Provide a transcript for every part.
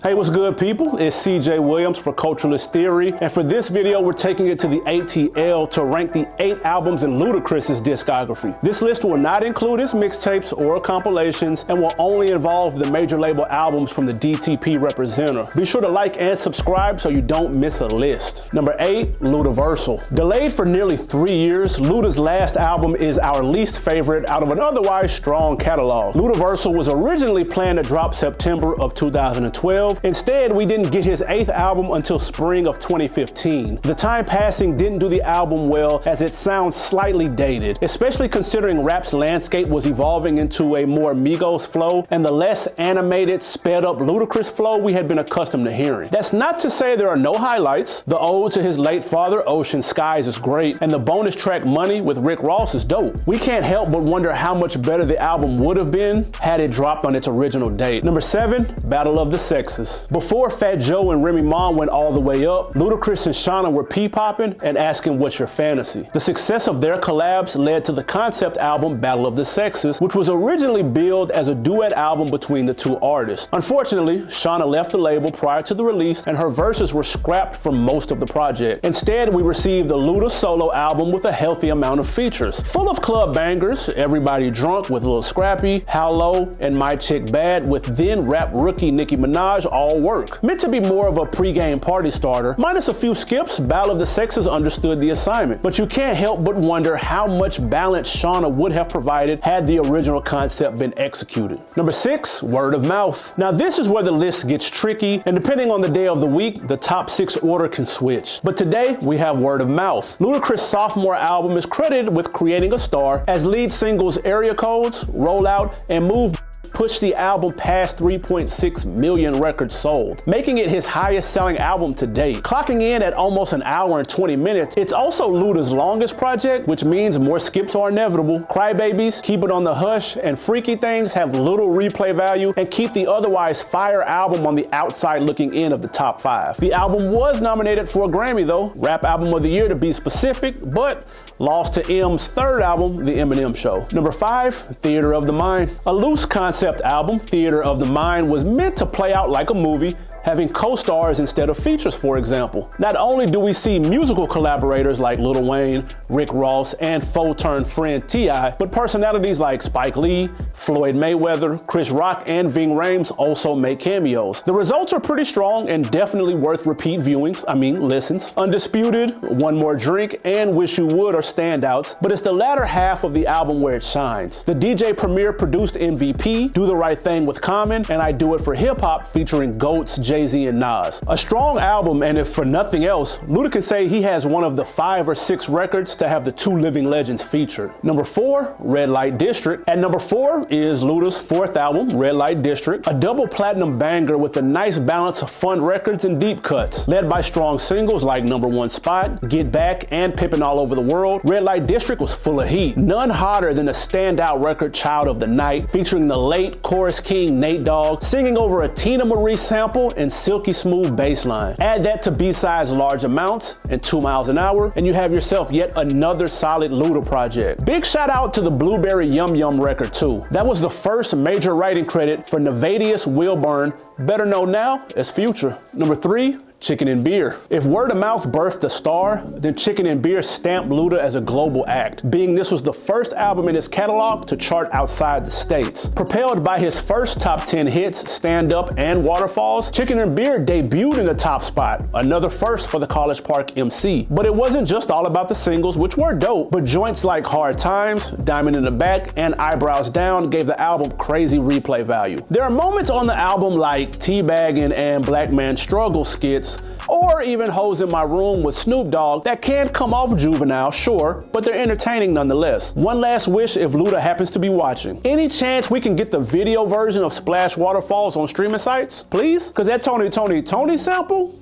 Hey, what's good, people? It's CJ Williams for Culturalist Theory, and for this video, we're taking it to the ATL to rank the 8 albums in Ludacris's discography. This list will not include his mixtapes or compilations, and will only involve the major label albums from the DTP representer. Be sure to like and subscribe so you don't miss a list. Number 8, Ludaversal. Delayed for nearly 3 years, Luda's last album is our least favorite out of an otherwise strong catalog. Ludaversal was originally planned to drop September of 2012. Instead, we didn't get his 8th album until spring of 2015. The time passing didn't do the album well, as it sounds slightly dated, especially considering rap's landscape was evolving into a more Migos flow and the less animated, sped up Ludacris flow we had been accustomed to hearing. That's not to say there are no highlights. The ode to his late father, Ocean Skies, is great, and the bonus track Money with Rick Ross is dope. We can't help but wonder how much better the album would have been had it dropped on its original date. Number 7, Battle of the Sexes. Before Fat Joe and Remy Ma went all the way up, Ludacris and Shawnna were pee-popping and asking what's your fantasy. The success of their collabs led to the concept album Battle of the Sexes, which was originally billed as a duet album between the two artists. Unfortunately, Shawnna left the label prior to the release, and her verses were scrapped from most of the project. Instead, we received the Luda solo album with a healthy amount of features. Full of club bangers, Everybody Drunk with Lil Scrappy, How Low, and My Chick Bad with then rap rookie Nicki Minaj all work. Meant to be more of a pre-game party starter, minus a few skips, Battle of the Sexes understood the assignment. But you can't help but wonder how much balance Shawnna would have provided had the original concept been executed. Number 6, Word of Mouth. Now this is where the list gets tricky, and depending on the day of the week, the top 6 order can switch. But today, we have Word of Mouth. Ludacris' sophomore album is credited with creating a star, as lead singles Area Codes, Roll Out, and Move pushed the album past 3.6 million records sold, making it his highest selling album to date. Clocking in at almost an hour and 20 minutes, it's also Luda's longest project, which means more skips are inevitable. Crybabies, Keep It on the Hush, and Freaky Things have little replay value and keep the otherwise fire album on the outside looking in of the top 5. The album was nominated for a Grammy though, Rap Album of the Year to be specific, but lost to M's 3rd album, The Eminem Show. Number 5, Theater of the Mind. A loose concept album, Theater of the Mind was meant to play out like a movie, having co-stars instead of features, for example. Not only do we see musical collaborators like Lil Wayne, Rick Ross, and foe-turned-friend T.I., but personalities like Spike Lee, Floyd Mayweather, Chris Rock, and Ving Rhames also make cameos. The results are pretty strong and definitely worth repeat viewings, listens. Undisputed, One More Drink, and Wish You Would are standouts, but it's the latter half of the album where it shines. The DJ Premier produced MVP, Do the Right Thing with Common, and I Do It for Hip Hop featuring GOATs Jay-Z and Nas. A strong album, and if for nothing else, Luda can say he has one of the 5 or 6 records to have the 2 living legends featured. Number 4, Red Light District. At number 4 is Luda's 4th album, Red Light District, a double platinum banger with a nice balance of fun records and deep cuts. Led by strong singles like Number 1 Spot, Get Back, and Pippin' All Over the World, Red Light District was full of heat. None hotter than the standout record Child of the Night, featuring the late chorus king Nate Dogg singing over a Tina Marie sample and silky smooth bass line. Add that to B-sides Large Amounts and 2 Miles an Hour, and you have yourself yet another solid Luda project. Big shout out to the Blueberry Yum Yum record too. That was the first major writing credit for Nevadius Wilburn, better known now as Future. Number 3, Chicken and Beer. If Word of Mouth birthed a star, then Chicken and Beer stamped Luda as a global act, being this was the first album in his catalog to chart outside the States. Propelled by his first top 10 hits, Stand Up and Waterfalls, Chicken and Beer debuted in the top spot, another first for the College Park MC. But it wasn't just all about the singles, which were dope, but joints like Hard Times, Diamond in the Back, and Eyebrows Down gave the album crazy replay value. There are moments on the album like Teabagging and Black Man Struggle skits, or even Hoes in My Room with Snoop Dogg that can come off juvenile, sure, but they're entertaining nonetheless. One last wish if Luda happens to be watching. Any chance we can get the video version of Splash Waterfalls on streaming sites, please? Cause that Tony sample,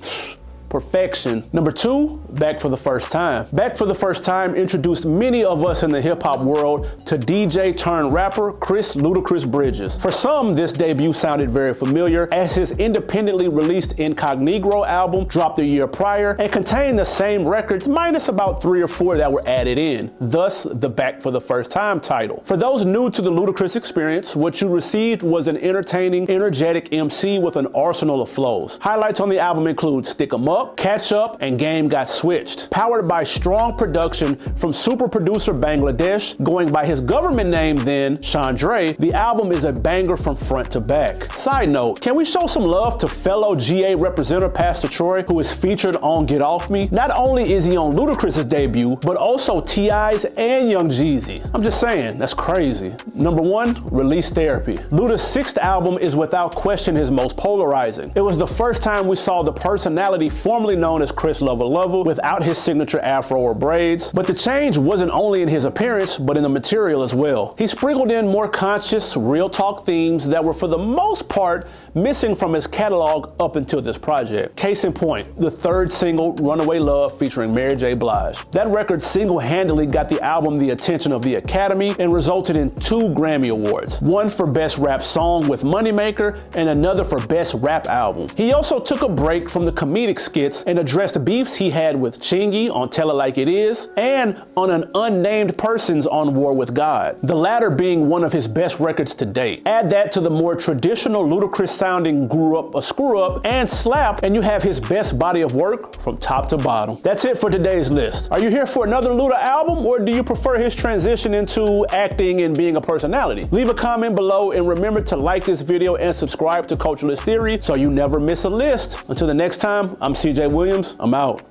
perfection. Number 2, Back for the First Time. Back for the First Time introduced many of us in the hip-hop world to DJ turned rapper Chris Ludacris Bridges. For some, this debut sounded very familiar, as his independently released Incognito album dropped a year prior and contained the same records minus about 3 or 4 that were added in, thus the Back for the First Time title. For those new to the Ludacris experience, what you received was an entertaining, energetic MC with an arsenal of flows. Highlights on the album include Stick 'Em Up, Catch Up, and Game Got Switched. Powered by strong production from super producer Bangladesh, going by his government name then, Chandre, the album is a banger from front to back. Side note, can we show some love to fellow GA representative Pastor Troy, who is featured on Get Off Me? Not only is he on Ludacris' debut, but also T.I.'s and Young Jeezy. I'm just saying, that's crazy. Number 1, Release Therapy. Luda's 6th album is without question his most polarizing. It was the first time we saw the personality formerly known as Chris Lover without his signature afro or braids, but the change wasn't only in his appearance, but in the material as well. He sprinkled in more conscious, real talk themes that were for the most part missing from his catalog up until this project. Case in point, the 3rd single, Runaway Love, featuring Mary J. Blige. That record single-handedly got the album the attention of the Academy and resulted in 2 Grammy Awards, one for Best Rap Song with Moneymaker and another for Best Rap Album. He also took a break from the comedic skits and addressed beefs he had with Chingy on Tell It Like It Is and on an unnamed person's On War with God, the latter being one of his best records to date. Add that to the more traditional Ludacris sounding Grew Up a Screw Up and Slap, and you have his best body of work from top to bottom. That's it for today's list. Are you here for another Luda album, or do you prefer his transition into acting and being a personality? Leave a comment below, and remember to like this video and subscribe to Culturalist Theory so you never miss a list. Until the next time, I'm CJ Williams. I'm out.